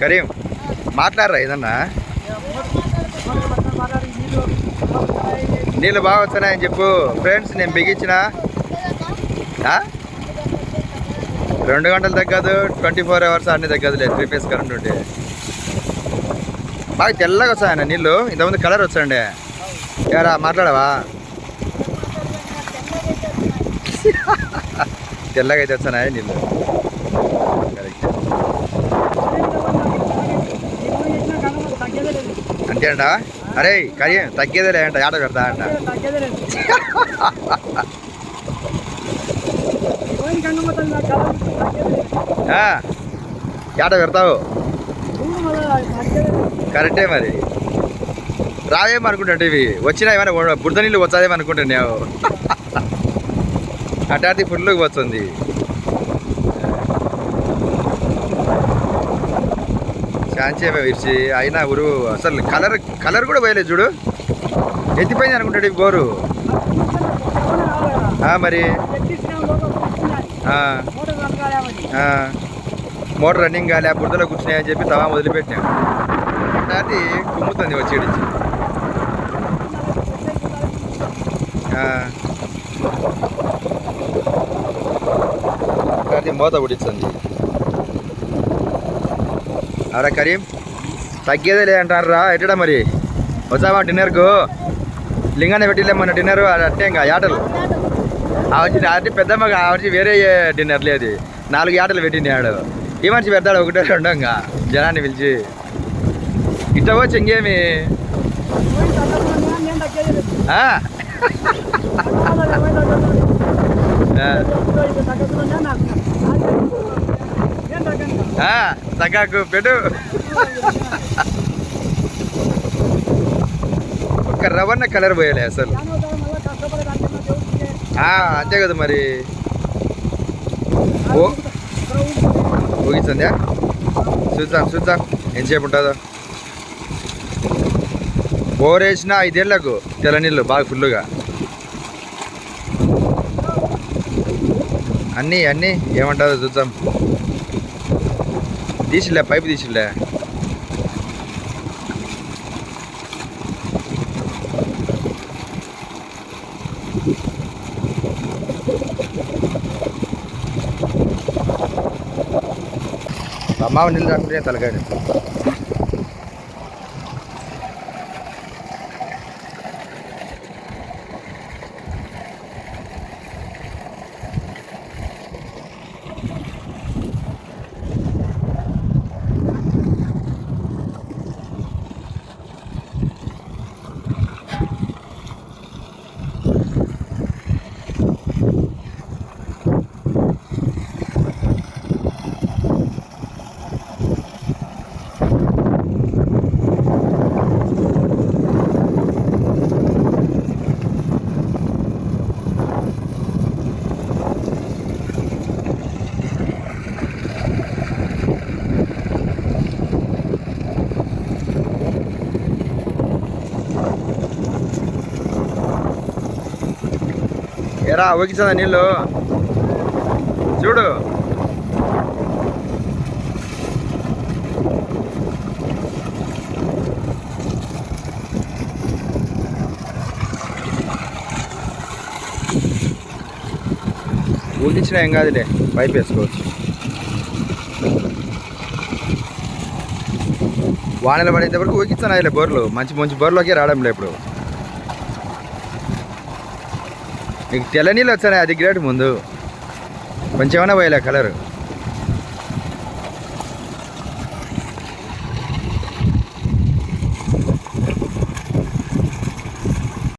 కరీం మాట్లాడరా ఏదన్నా. నీళ్ళు బాగా వస్తున్నాయని చెప్పు ఫ్రెండ్స్. నేను బిగించిన 2 గంటలు తగ్గదు, 24 hours అన్నీ తగ్గదులే 3 phase కరెంట్ ఉంటే. బాగా తెల్లగా వస్తాయన్న నీళ్ళు. ఇంతకుముందు కలర్ వచ్చాయండి. ఏరా మాట్లాడవా? తెల్లగా అయితే వస్తున్నాయి నీళ్ళు. కరెక్ట్ అంతేంట. అరే కరీం తగ్గేదేలే అంట, ఆట పెడతా అంట. ఆట పెడతావు కరెక్టే. మరి రావేమనుకుంటా ఇవి వచ్చినా ఏమైనా బురద నీళ్ళు వచ్చాదేమనుకుంటున్నావు. అటాటి ఫుల్గా వస్తుంది. చాంచేమే విరిచి అయినా ఊరు అసలు కలర్ కూడా పోయలేదు చూడు. ఎత్తిపోయింది అనుకుంటాడు ఈ బోరు. మరి మోటార్ రన్నింగ్ కాలే, బురదలో కూర్చున్నాయని చెప్పి తవా వదిలిపెట్టాం. అది కుమ్ముతుంది వచ్చి ఇడిచి. అది మూత ఉడిస్తుంది. అరే కరీం తగ్గేదే లేదంటారా ఎట్టడా? మరి వచ్చావా డిన్నర్కు? లింగాన్ని పెట్టిలే మొన్న డిన్నర్ అంటే ఇంకా ఆటలు వచ్చి అది పెద్దమ్మ వచ్చి వేరే డిన్నర్ లేదు. 4 ఆటలు పెట్టినాడు. ఈ మనిషి పెడతాడు 1 2 ఇంకా జనాన్ని పిలిచి. ఇట్లా వచ్చి ఇంకేమి తగ్గాకు పెట్టు. ఒక్క రవ్వన్న కలర్ పోయలే అసలు. అంతే కదా మరి. ఊగించండి. చూద్దాం ఎంతసేపు ఉంటుందో. బోర్ వేసిన 5 ఏళ్ళకు తెల్ల నీళ్ళు బాగా ఫుల్గా. అన్నీ ఏమంటుందో చూద్దాం. తీసిలే పైపు తీసిలే. అమ్మ నీళ్ళు రాకుంటే తలకాయ. ఎరా ఊగించదా నీళ్ళు చూడు. ఊగించినా ఏం కాదులే, పైప్ వేసుకోవచ్చు. వానలు పడేంత వరకు ఊగించాను ఇలా బోర్లు. మంచి బోర్లోకి రావడం లేదు ఇప్పుడు. నీకు తెల్ల నీళ్ళు వచ్చాయి, అది గ్రేట్. ముందు కొంచెం ఏమైనా పోయలే కలరు.